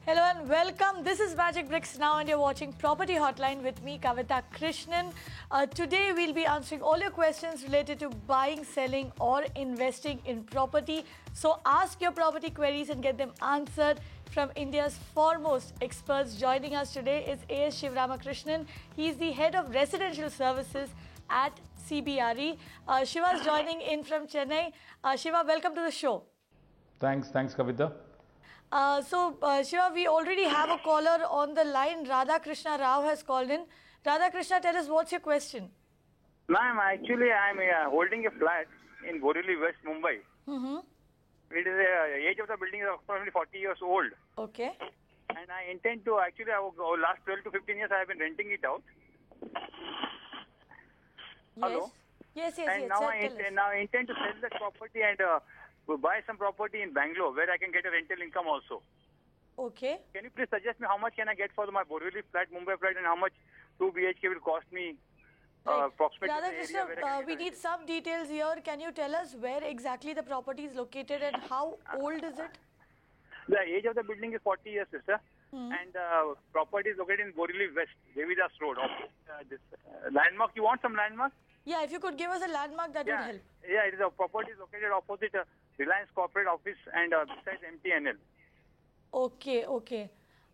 Hello and welcome. This is Magic Bricks now and you're watching Property Hotline with me, Kavita Krishnan. Today we'll be answering all your questions related to buying, selling or investing in property. So ask your property queries and get them answered from India's foremost experts. Joining us today is A.S. Shivramakrishnan. He's the head of residential services at CBRE. Shiva's joining in from Chennai. Shiva, welcome to the show. Thanks Kavita. Shiva, we already have a caller on the line. Radha Krishna Rao has called in. Radha Krishna, tell us what's your question. Ma'am, actually I'm holding a flat in Borivali, West Mumbai. It is the age of the building is approximately 40 years old. Okay. And I intend to actually, last 12 to 15 years I have been renting it out. Hello? Yes. And now I intend to sell that property and buy some property in Bangalore where I can get a rental income also. Okay. Can you please suggest me how much can I get for my Borivali flat, Mumbai flat, and how much 2 BHK will cost me approximately? Radha Krishna, we need some details here. Can you tell us where exactly the property is located and how old is it? The age of the building is 40 years, sister. And property is located in Borivali West, Devidas Road. This landmark, you want some landmark? Yeah, if you could give us a landmark, that would help. Yeah, it is a property is located opposite Reliance Corporate Office and besides MTNL. Okay.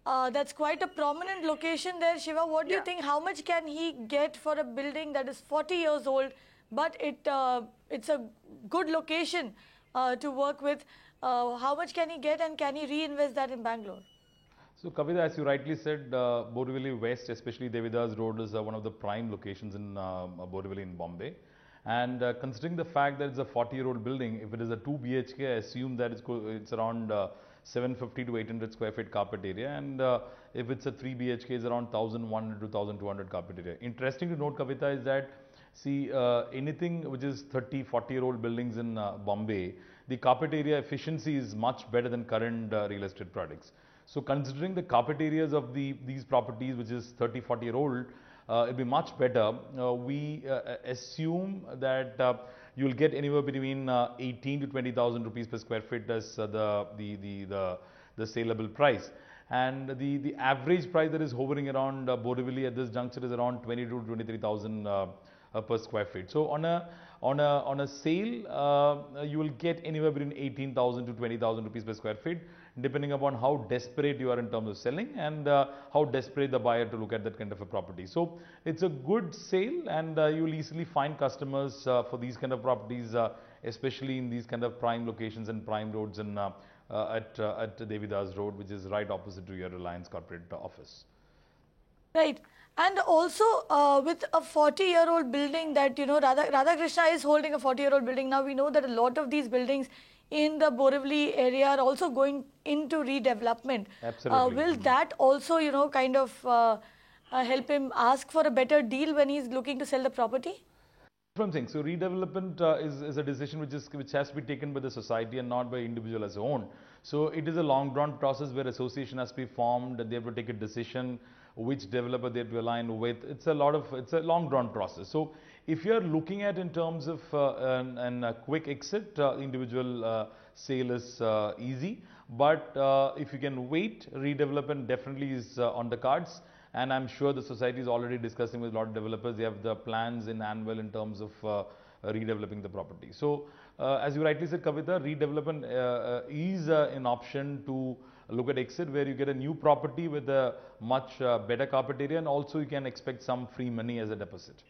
That's quite a prominent location there, Shiva. What do you think? How much can he get for a building that is 40 years old, but it's a good location to work with? How much can he get and can he reinvest that in Bangalore? So Kavita, as you rightly said, Borivali West, especially Devidas Road, is one of the prime locations in Borivali in Bombay. And considering the fact that it's a 40-year-old building, if it is a 2 BHK, I assume that it's around 750 to 800 square feet carpet area. And if it's a 3 BHK, it's around 1,100 to 1,200 carpet area. Interesting to note, Kavita, is that anything which is 30, 40-year-old buildings in Bombay, the carpet area efficiency is much better than current real estate products. So considering the carpet areas of these properties, which is 30, 40-year-old, it'll be much better. We assume that you'll get anywhere between 18 to 20,000 rupees per square feet as the saleable price. And the average price that is hovering around Borivali at this juncture is around 22 to 23,000 per square feet. So on a sale, you will get anywhere between 18,000 to 20,000 rupees per square feet, depending upon how desperate you are in terms of selling and how desperate the buyer to look at that kind of a property. So it's a good sale, and you will easily find customers for these kind of properties, especially in these kind of prime locations and prime roads and at Devidas Road, which is right opposite to your Reliance Corporate Office. Right. And also with a 40-year-old building that, Radha Krishna is holding a 40-year-old building. Now we know that a lot of these buildings in the Borivali area are also going into redevelopment. Absolutely. Will that also, kind of help him ask for a better deal when he's looking to sell the property? From things. So redevelopment is a decision which has to be taken by the society and not by individual as a own. So it is a long drawn process where association has to be formed. They have to take a decision which developer they have to align with. It's a long drawn process. So if you are looking at in terms of a quick exit, individual sale is easy. But if you can wait, redevelopment definitely is on the cards. And I'm sure the society is already discussing with a lot of developers. They have the plans in annual in terms of redeveloping the property. So as you rightly said, Kavita, redevelopment is an option to look at exit, where you get a new property with a much better carpet area, and also you can expect some free money as a deposit.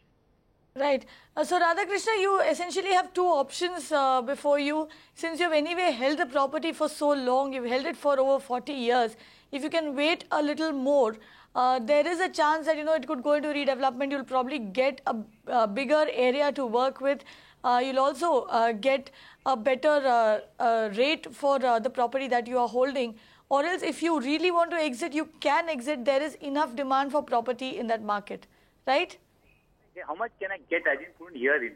Right. So Radha Krishna, you essentially have two options before you. Since you've anyway held the property for so long, you've held it for over 40 years. If you can wait a little more, there is a chance that it could go into redevelopment. You'll probably get a bigger area to work with. You'll also get a better rate for the property that you are holding. Or else, if you really want to exit, you can exit. There is enough demand for property in that market, right? How much can I get? I didn't put here in.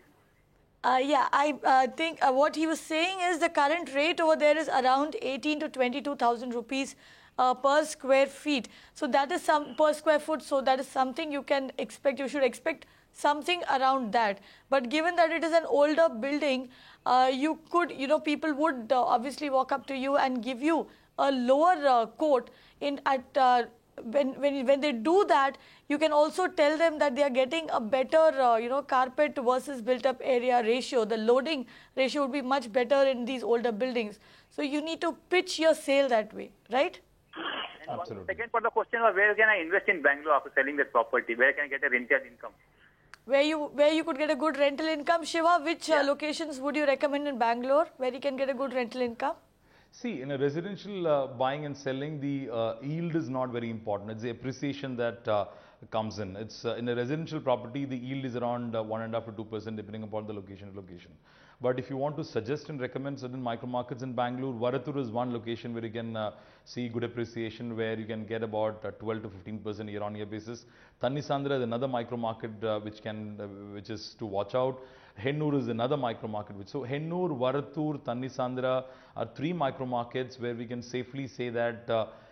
I think what he was saying is the current rate over there is around 18 to 22,000 rupees per square feet. So that is per square foot. So that is something you can expect. You should expect something around that. But given that it is an older building, people would obviously walk up to you and give you a lower quote when they do that, you can also tell them that they are getting a better, carpet versus built-up area ratio. The loading ratio would be much better in these older buildings. So you need to pitch your sale that way, right? And Absolutely. second part of the question was, where can I invest in Bangalore after selling that property? Where can I get a rental income? Where you could get a good rental income, Shiva, which locations would you recommend in Bangalore where you can get a good rental income? See, in a residential buying and selling, the yield is not very important. It's the appreciation that comes in. It's in a residential property, the yield is around 1.5 to 2% depending upon the location. But if you want to suggest and recommend certain micro markets in Bangalore, Varathur is one location where you can see good appreciation, where you can get about 12 to 15% year-on-year basis. Thanissandra is another micro market which is to watch out. Hennur is another micro market. So Hennur, Varathur, Thanissandra are three micro markets where we can safely say that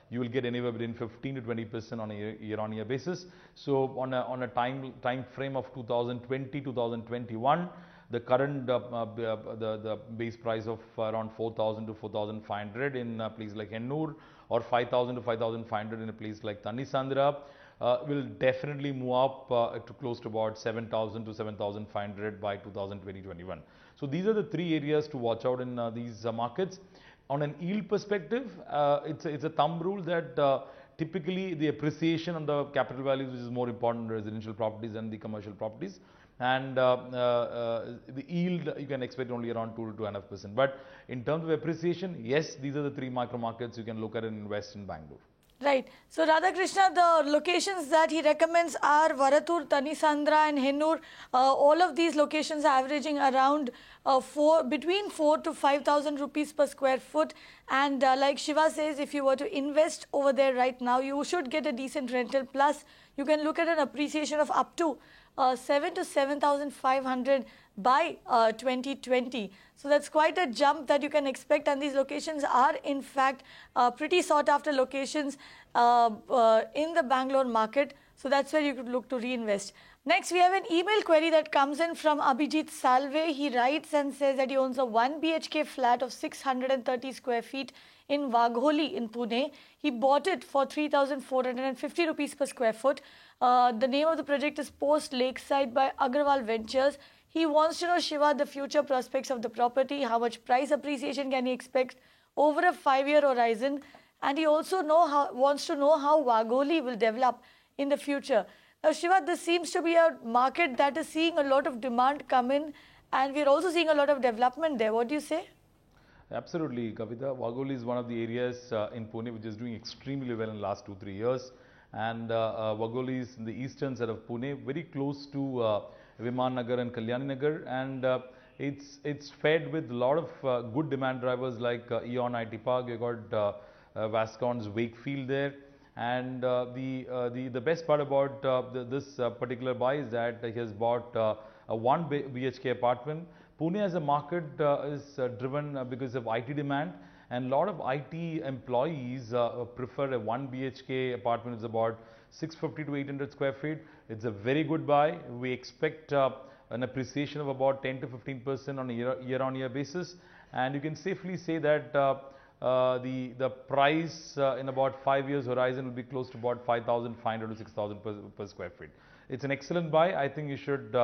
you will get anywhere between 15 to 20% on a year-on-year basis. So on a time frame of 2020, 2021, the current the base price of around 4,000 to 4,500 in a place like Hennur, or 5,000 to 5,500 in a place like Thanissandra, will definitely move up to close to about 7,000 to 7,500 by 2020-21. So these are the three areas to watch out in these markets. On an yield perspective, it's a thumb rule that typically the appreciation on the capital values, which is more important in residential properties than the commercial properties, and the yield you can expect only around 2 to 2.5%. But in terms of appreciation, yes, these are the three micro markets you can look at and invest in Bangalore. Right. So Radhakrishna, the locations that he recommends are Varathur, Thanissandra and Hennur. All of these locations are averaging around between 4 to 5,000 rupees per square foot. And like Shiva says, if you were to invest over there right now, you should get a decent rental. Plus, you can look at an appreciation of up to 7 to 7,500 by 2020. So that's quite a jump that you can expect, and these locations are in fact pretty sought after locations in the Bangalore market. So that's where you could look to reinvest. Next, we have an email query that comes in from Abhijit Salve. He writes and says that he owns a 1 BHK flat of 630 square feet in Wagholi in Pune. He bought it for 3,450 rupees per square foot. The name of the project is Post Lakeside by Agarwal Ventures. He wants to know, Shiva, the future prospects of the property, how much price appreciation can he expect over a 5-year horizon, and he also wants to know how Wagholi will develop in the future. Now, Shiva, this seems to be a market that is seeing a lot of demand come in, and we're also seeing a lot of development there. What do you say? Absolutely, Kavita. Wagholi is one of the areas in Pune which is doing extremely well in the last 2-3 years. And Wagholi is in the eastern side of Pune, very close to Viman Nagar and Kalyani Nagar, and it's fed with a lot of good demand drivers like Eon IT Park. You got Vascon's Wakefield there, and the best part about this particular buy is that he has bought a 1 BHK apartment. Pune as a market is driven because of IT demand, and a lot of IT employees prefer a 1 BHK apartment. It's about 650 to 800 square feet. It's a very good buy. We expect an appreciation of about 10 to 15% on a year-on-year basis, and you can safely say that the price in about 5 years horizon will be close to about 5,500 to 6,000 per square feet. It's an excellent buy. I think you should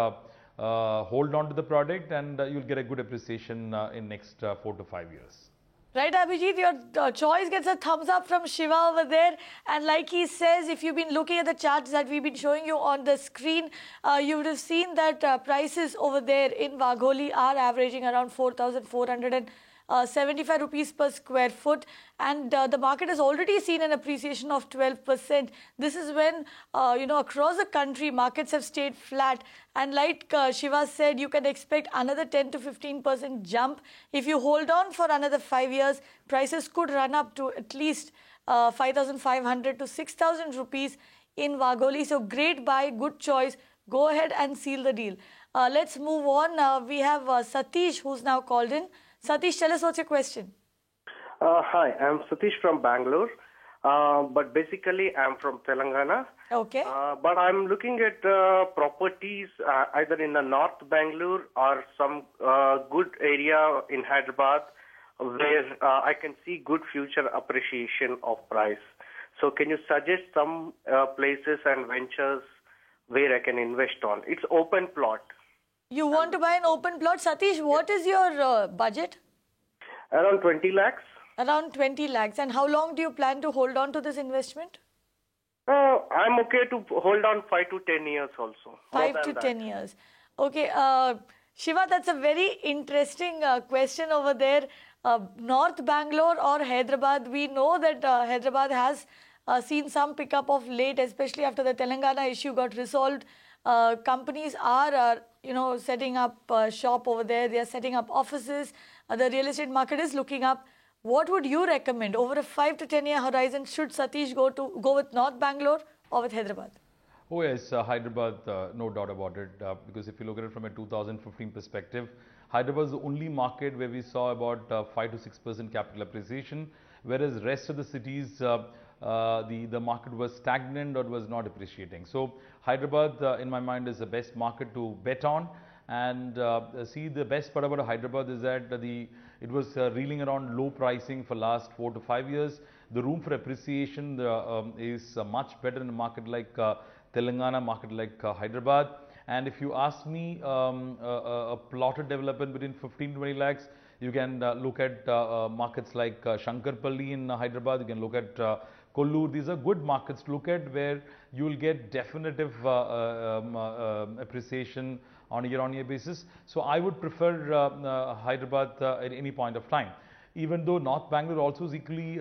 hold on to the product, and you'll get a good appreciation in next 4 to 5 years. Right, Abhijit, your choice gets a thumbs up from Shiva over there. And like he says, if you've been looking at the charts that we've been showing you on the screen, you would have seen that prices over there in Wagholi are averaging around 4,475 rupees per square foot. And the market has already seen an appreciation of 12%. This is when, across the country, markets have stayed flat. And like Shiva said, you can expect another 10 to 15% jump. If you hold on for another 5 years, prices could run up to at least 5,500 to 6,000 rupees in Wagholi. So great buy, good choice. Go ahead and seal the deal. Let's move on. We have Satish, who's now called in. Satish, tell us what's your question. Hi, I'm Satish from Bangalore, but basically I'm from Telangana. Okay. But I'm looking at properties either in the North Bangalore or some good area in Hyderabad where I can see good future appreciation of price. So can you suggest some places and ventures where I can invest on? It's open plot. You want to buy an open plot. Satish, what is your budget? Around 20 lakhs. Around 20 lakhs. And how long do you plan to hold on to this investment? I'm okay to hold on 5 to 10 years also. 5 to 10 years. Okay. Shiva, that's a very interesting question over there. North Bangalore or Hyderabad? We know that Hyderabad has seen some pickup of late, especially after the Telangana issue got resolved. Companies are, setting up shop over there. They are setting up offices. The real estate market is looking up. What would you recommend over a 5 to 10 year horizon? Should Satish go with North Bangalore or with Hyderabad? Oh yes, Hyderabad, no doubt about it. Because if you look at it from a 2015 perspective, Hyderabad is the only market where we saw about 5 to 6% capital appreciation, whereas rest of the cities, the market was stagnant or was not appreciating. So Hyderabad, in my mind, is the best market to bet on. And see, the best part about Hyderabad is that it was reeling around low pricing for last 4 to 5 years. The room for appreciation is much better in a market like Telangana, market like Hyderabad. And if you ask me, a plotted development between 15 to 20 lakhs, you can look at markets like Shankarpalli in Hyderabad. You can look at Kollur. These are good markets to look at where you will get definitive appreciation on a year-on-year basis. So I would prefer Hyderabad at any point of time. Even though North Bangalore also is equally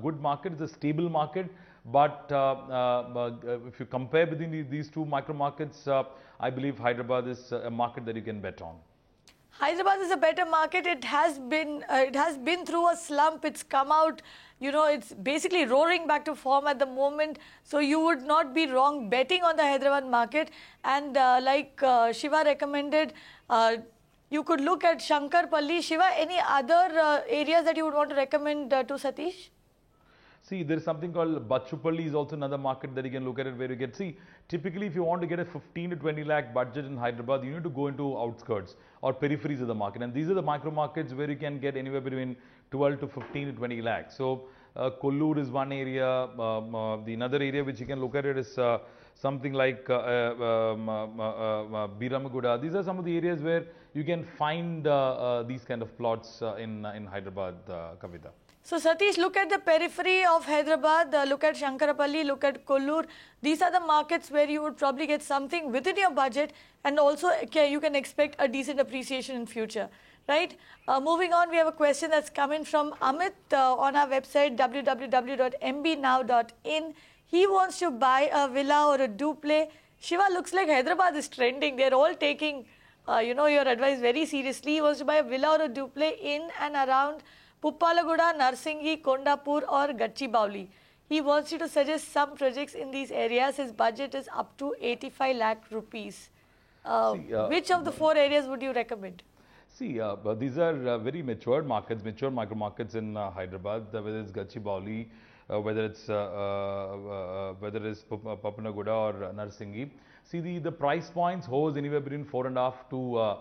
good market, it's a stable market. But if you compare between these two micro markets, I believe Hyderabad is a market that you can bet on. Hyderabad is a better market. It has been through a slump. It's come out, it's basically roaring back to form at the moment. So you would not be wrong betting on the Hyderabad market. And like Shiva recommended, you could look at Shankarpalli. Shiva, any other areas that you would want to recommend to Satish? See, there is something called Bachupalli is also another market that you can look at it where you get, see, typically if you want to get a 15 to 20 lakh budget in Hyderabad, you need to go into outskirts or peripheries of the market. And these are the micro markets where you can get anywhere between 12 to 15 to 20 lakhs. So, Kollur is one area. The another area which you can look at it is something like Biramguda. These are some of the areas where you can find these kind of plots in Hyderabad, Kavita. So Satish, look at the periphery of Hyderabad, look at Shankarapalli, look at Kollur. These are the markets where you would probably get something within your budget, and also you can expect a decent appreciation in future, right? Moving on, we have a question that's coming from Amit on our website www.mbnow.in. He wants to buy a villa or a duplex. Shiva, looks like Hyderabad is trending. They're all taking your advice very seriously. He wants to buy a villa or a duplex in and around Puppalaguda, Narsinghi, Kondapur or Gachibowli. He wants you to suggest some projects in these areas. His budget is up to 85 lakh rupees. Which of the 4 areas would you recommend? See, these are very matured markets, mature micro markets in Hyderabad, whether it's Gachibowli, whether it's Puppalaguda or Narsinghi. See, the price points hold anywhere between 4.5 to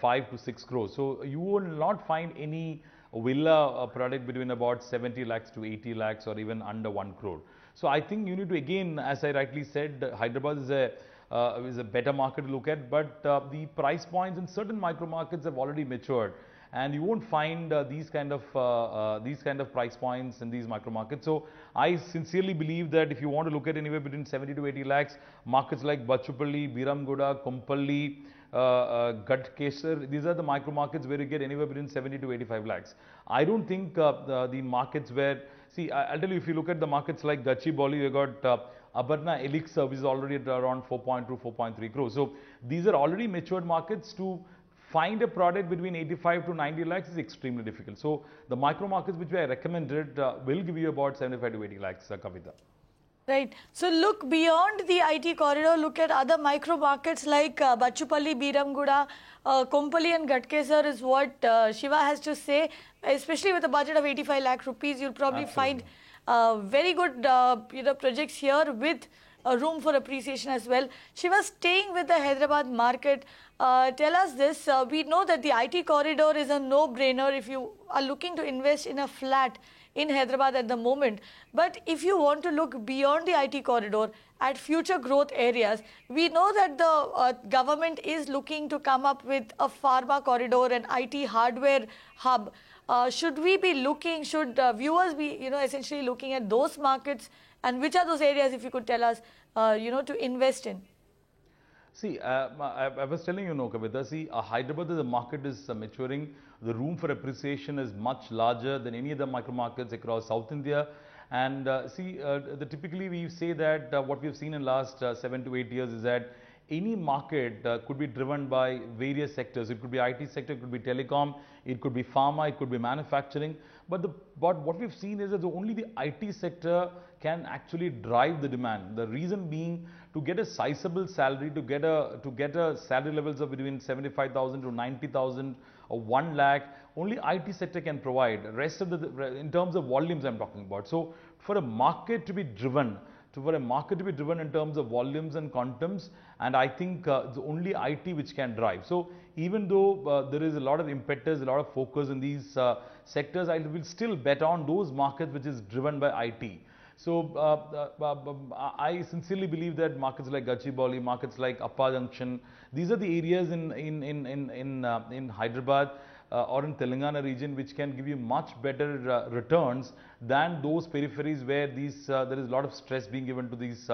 5 to 6 crores. So you will not find any villa product between about 70 lakhs to 80 lakhs or even under 1 crore. So I think you need to, again, as I rightly said, Hyderabad is a better market to look at, but the price points in certain micro markets have already matured, and you won't find these kind of price points in these micro markets. So I sincerely believe that if you want to look at anywhere between 70 to 80 lakhs, markets like Bachupalli, Biramguda, Kompalli, Gadkesar, these are the micro markets where you get anywhere between 70 to 85 lakhs. I don't think the markets where, see, I'll tell you, if you look at the markets like Gachibowli, you got Abarna Elixir, which is already at around 4.2, 4.3 crores. So these are already matured markets. To find a product between 85 to 90 lakhs is extremely difficult. So the micro markets which I recommended will give you about 75 to 80 lakhs, Kavita. Right. So look beyond the IT corridor, look at other micro markets like Bachupalli, Biramguda, Kompalli and Gadkesar is what Shiva has to say. Especially with a budget of 85 lakh rupees, you'll probably find very good projects here with room for appreciation as well. Shiva, staying with the Hyderabad market, tell us this. We know that the IT corridor is a no-brainer if you are looking to invest in a flat in Hyderabad at the moment. But if you want to look beyond the IT corridor at future growth areas, we know that the government is looking to come up with a pharma corridor and IT hardware hub. Should we be looking, should viewers be, essentially looking at those markets, and which are those areas, if you could tell us, to invest in? See, I was telling you, Kavita, see, Hyderabad, the market is maturing. The room for appreciation is much larger than any other micro markets across South India. And typically we say that what we've seen in last 7 to 8 years is that any market could be driven by various sectors. It could be IT sector, it could be telecom, it could be pharma, it could be manufacturing. But what we've seen is that only the IT sector can actually drive the demand. The reason being, to get a sizable salary, to get a salary levels of between 75,000 to 90,000 or 1 lakh, only IT sector can provide. Rest of in terms of volumes I'm talking about. So for a market to be driven, in terms of volumes and quantums, and I think it's only IT which can drive. So even though there is a lot of impetus, a lot of focus in these sectors, I will still bet on those markets which is driven by IT. So I sincerely believe that markets like Gachibowli, markets like Appa Junction, these are the areas in Hyderabad or in Telangana region which can give you much better returns than those peripheries where there is a lot of stress being given to these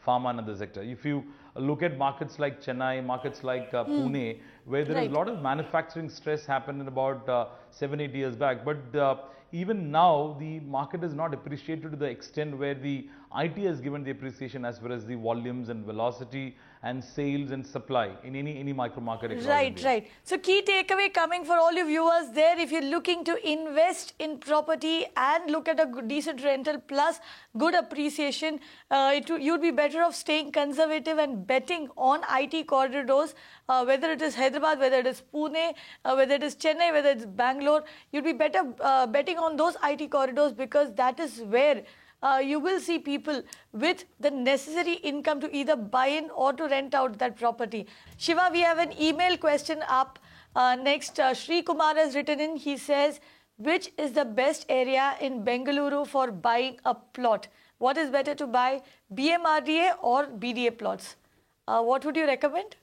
pharma and other sector. If you look at markets like Chennai, markets like Pune, where there is a lot of manufacturing stress happened in about 7-8 years back, but even now the market is not appreciated to the extent where the IT has given the appreciation as far as the volumes and velocity and sales and supply in any micro market across India. Right. So key takeaway coming for all your viewers there, if you're looking to invest in property and look at a decent rental plus good appreciation, you'd be better off staying conservative and betting on IT corridors, whether it is Hyderabad, whether it is Pune, whether it is Chennai, whether it's Bangalore. You'd be better betting on those IT corridors, because that is where you will see people with the necessary income to either buy in or to rent out that property. Shiva, we have an email question up next. Sri Kumar has written in. He says, which is the best area in Bengaluru for buying a plot? What is better to buy, BMRDA or BDA plots? What would you recommend?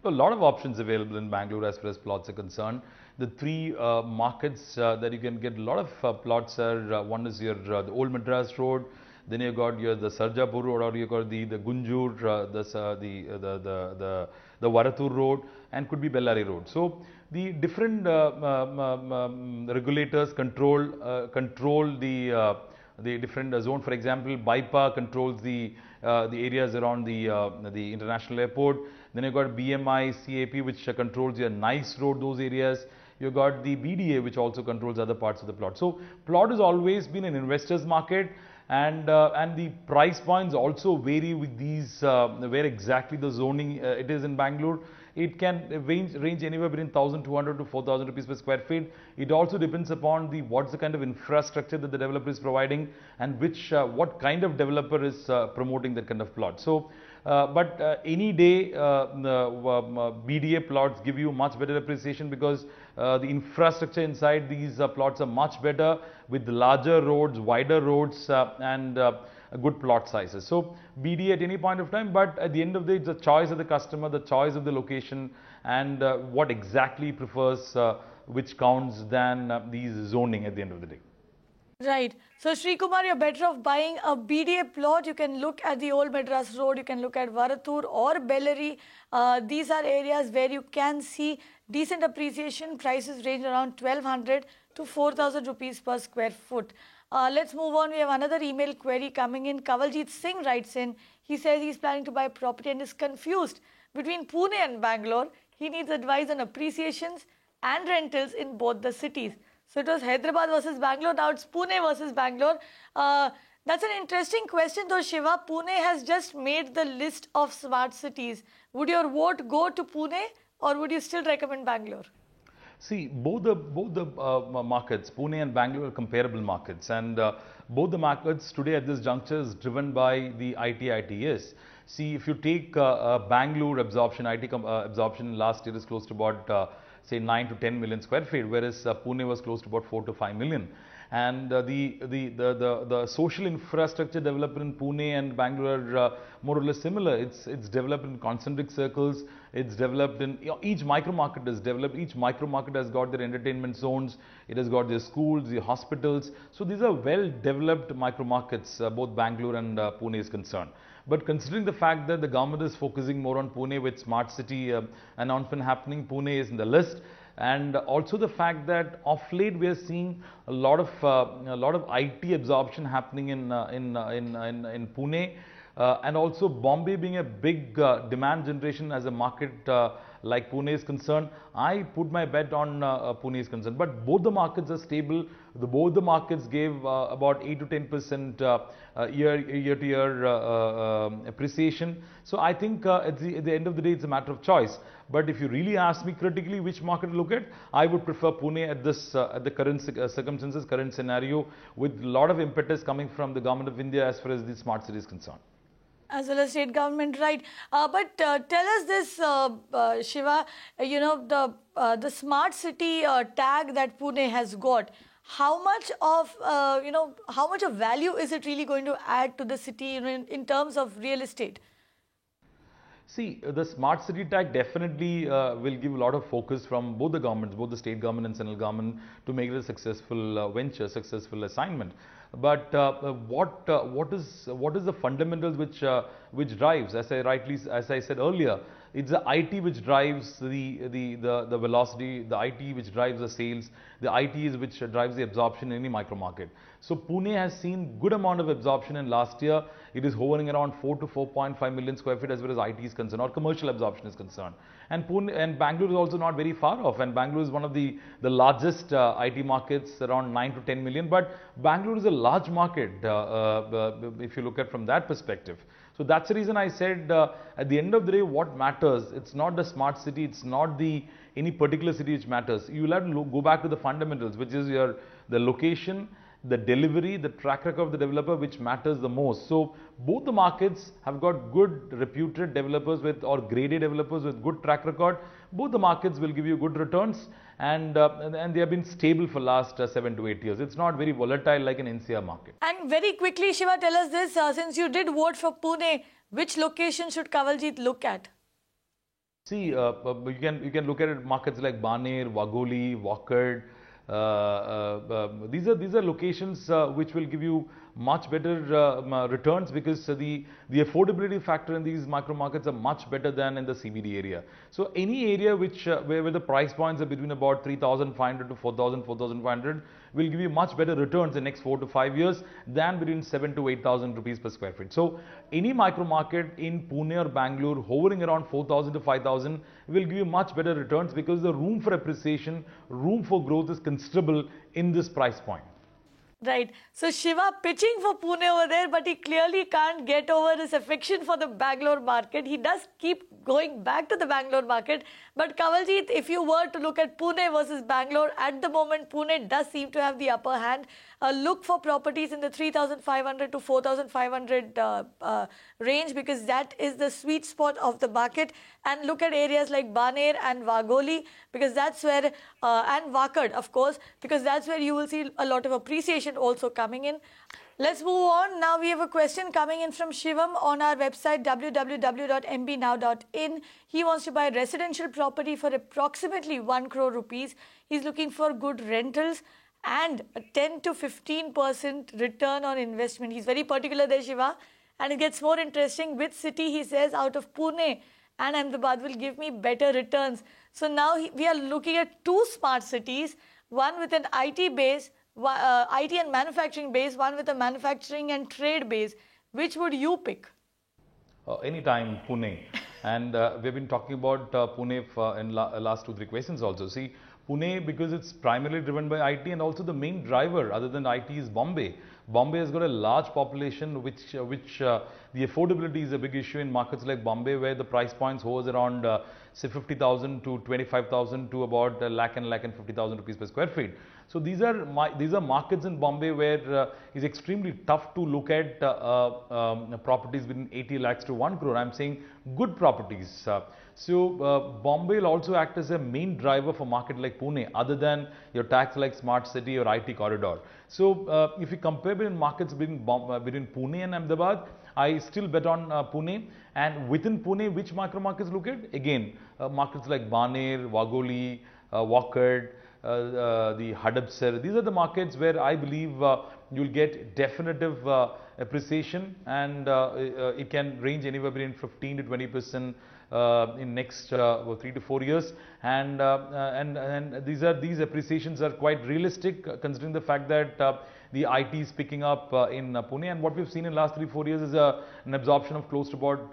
A lot of options available in Bangalore as far as plots are concerned. The three markets that you can get a lot of plots are, one is your the Old Madras Road, then you got the Sarjapur Road, or you got the Gunjur, the Varathur Road, and could be Bellary Road. So the different regulators control the different zone. For example, BIPA controls the areas around the international airport. Then you got BMI, CAP, which controls your nice road, those areas. You got the BDA, which also controls other parts of the plot. So plot has always been an investor's market, and the price points also vary with these where exactly the zoning it is in Bangalore. It can range anywhere between 1,200 to 4,000 rupees per square feet. It also depends upon what's the kind of infrastructure that the developer is providing, and what kind of developer is promoting that kind of plot. So, but any day BDA plots give you much better appreciation, because the infrastructure inside these plots are much better, with larger roads, wider roads, and good plot sizes. So BDA at any point of time, but at the end of the day, it's the choice of the customer, the choice of the location, and what exactly prefers, which counts than these zoning at the end of the day. Right. So Sri Kumar, you're better off buying a BDA plot. You can look at the Old Madras Road, you can look at Varathur or Bellary. These are areas where you can see decent appreciation. Prices range around 1,200 to 4,000 rupees per square foot. Let's move on. We have another email query coming in. Kavaljit Singh writes in. He says he's planning to buy property and is confused between Pune and Bangalore. He needs advice on appreciations and rentals in both the cities. So it was Hyderabad versus Bangalore. Now it's Pune versus Bangalore. That's an interesting question though, Shiva. Pune has just made the list of smart cities. Would your vote go to Pune, or would you still recommend Bangalore? See, both the markets, Pune and Bangalore, are comparable markets, and both the markets today at this juncture is driven by the ITES. See, if you take Bangalore absorption, absorption last year is close to about say 9 to 10 million square feet, whereas Pune was close to about 4 to 5 million. And the social infrastructure developed in Pune and Bangalore are more or less similar. It's developed in concentric circles. It's developed in, each micro market is developed. Each micro market has got their entertainment zones. It has got their schools, their hospitals. So these are well developed micro markets, both Bangalore and Pune is concerned. But considering the fact that the government is focusing more on Pune with smart city announcement happening, Pune is in the list. And also the fact that of late we are seeing a lot of IT absorption happening in Pune, and also Bombay being a big demand generation as a market like Pune is concerned. I put my bet on Pune is concerned. But both the markets are stable. Both the markets gave about 8 to 10% year-to-year appreciation. So I think at the end of the day, it's a matter of choice. But if you really ask me critically which market to look at, I would prefer Pune at the current circumstances, current scenario, with a lot of impetus coming from the government of India as far as the smart city is concerned. As well as state government, right? But tell us this, Shiva, the smart city tag that Pune has got, how much of value is it really going to add to the city in terms of real estate? See, the smart city tag definitely will give a lot of focus from both the governments, both the state government and central government, to make it a successful venture, successful assignment. But what is the fundamentals which drives? As I said earlier, it's the IT which drives the velocity, the IT which drives the sales, the IT is which drives the absorption in any micro market. So Pune has seen good amount of absorption in last year. It is hovering around 4 to 4.5 million square feet as far as IT is concerned, or commercial absorption is concerned. And Pune and Bangalore is also not very far off. And Bangalore is one of the largest IT markets, around 9 to 10 million. But Bangalore is a large market if you look at from that perspective. So that's the reason I said at the end of the day, what matters, it's not the smart city, it's not any particular city which matters. You will have to go back to the fundamentals, which is the location, the delivery, the track record of the developer, which matters the most. So both the markets have got good reputed developers or grade A developers with good track record. Both the markets will give you good returns, and they have been stable for last 7 to 8 years. It's not very volatile like an NCR market. And very quickly, Shiva, tell us this, since you did vote for Pune, which location should Kanwaljit look at? See, you can look at markets like Baner, Wagholi, Wakad. These are locations which will give you much better returns, because the affordability factor in these micro markets are much better than in the CBD area. So any area where the price points are between about 3,500 to 4,000, 4,500 will give you much better returns in the next 4 to 5 years than between 7 to 8,000 rupees per square feet. So any micro market in Pune or Bangalore hovering around 4,000 to 5,000 will give you much better returns, because the room for appreciation, room for growth is considerable in this price point. Right. So Shiva pitching for Pune over there, but he clearly can't get over his affection for the Bangalore market. He does keep going back to the Bangalore market. But Kanwaljit, if you were to look at Pune versus Bangalore, at the moment Pune does seem to have the upper hand. Look for properties in the 3,500 to 4,500 range, because that is the sweet spot of the market. And look at areas like Baner and Wagholi, because that's where, and Wakad, of course, because that's where you will see a lot of appreciation also coming in. Let's move on. Now we have a question coming in from Shivam on our website www.mbnow.in. He wants to buy a residential property for approximately 1 crore rupees. He's looking for good rentals and a 10 to 15% return on investment. He's very particular there, Shiva. And it gets more interesting. Which city, he says, out of Pune and Ahmedabad will give me better returns? So now we are looking at two smart cities, one with an IT base, IT and manufacturing base, one with a manufacturing and trade base. Which would you pick? Anytime Pune. And we've been talking about Pune in last 2-3 questions also. See, Pune, because it's primarily driven by IT, and also the main driver other than IT is Bombay. Bombay has got a large population, which the affordability is a big issue in markets like Bombay, where the price points hovers around say 50,000 to 25,000 to about a lakh and 50,000 rupees per square feet. So these are markets in Bombay where it's extremely tough to look at properties between 80 lakhs to 1 crore. I'm saying good properties. Bombay will also act as a main driver for market like Pune, other than your tax like Smart City or IT corridor. So if you compare between markets between Pune and Ahmedabad, I still bet on Pune. And within Pune, which micro markets look at? Again, markets like Baner, Wagholi, Wakad, the Hadapsar. These are the markets where I believe you'll get definitive appreciation, and it can range anywhere between 15 to 20% in next 3 to 4 years, and these appreciations are quite realistic, considering the fact that the IT is picking up in Pune, and what we've seen in last 3-4 years is an absorption of close to about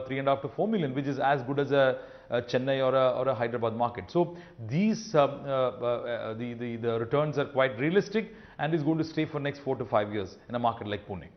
3.5 to 4 million, which is as good as a Chennai or a Hyderabad market. So these the returns are quite realistic and is going to stay for next 4 to 5 years in a market like Pune.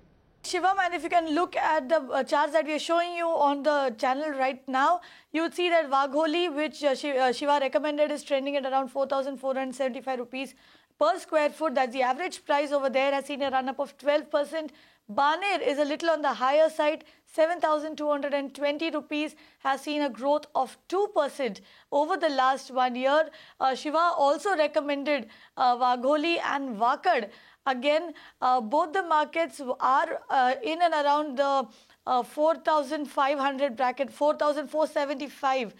Shivam, and if you can look at the charts that we are showing you on the channel right now, you would see that Wagholi, which Shiva recommended, is trending at around 4,475 rupees per square foot. That's the average price over there, has seen a run-up of 12%. Baner is a little on the higher side, 7,220 rupees, has seen a growth of 2% over the last 1 year. Shiva also recommended Wagholi and Wakad. Again, both the markets are in and around the 4,500 bracket. 4,475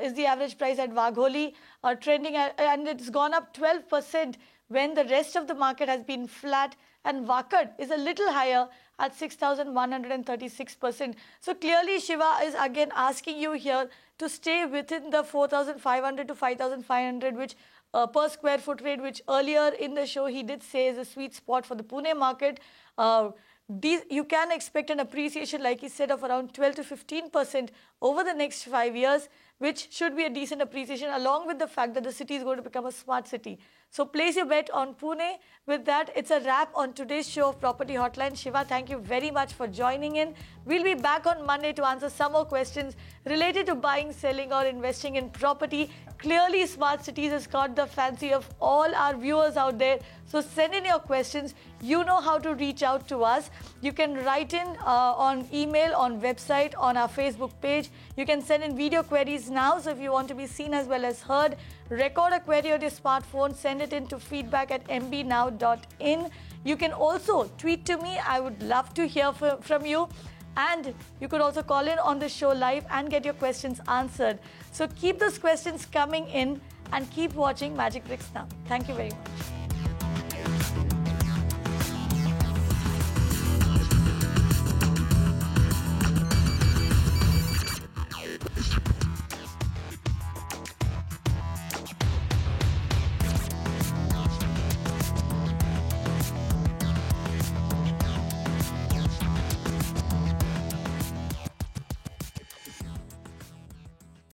is the average price at Wagholi, trending and it's gone up 12% when the rest of the market has been flat, and Wakad is a little higher at 6,136%. So clearly Shiva is again asking you here to stay within the 4,500 to 5,500, which per square foot rate, which earlier in the show he did say is a sweet spot for the Pune market. You can expect an appreciation, like he said, of around 12 to 15% over the next 5 years, which should be a decent appreciation, along with the fact that the city is going to become a smart city. So place your bet on Pune. With that, it's a wrap on today's show of Property Hotline. Shiva, thank you very much for joining in. We'll be back on Monday to answer some more questions related to buying, selling or investing in property. Clearly, Smart Cities has caught the fancy of all our viewers out there. So send in your questions. You know how to reach out to us. You can write in on email, on website, on our Facebook page. You can send in video queries now. So if you want to be seen as well as heard, record a query on your smartphone, send it in to feedback@mbnow.in. You can also tweet to me. I would love to hear from you. And you could also call in on the show live and get your questions answered. So keep those questions coming in and keep watching Magic Bricks now. Thank you very much.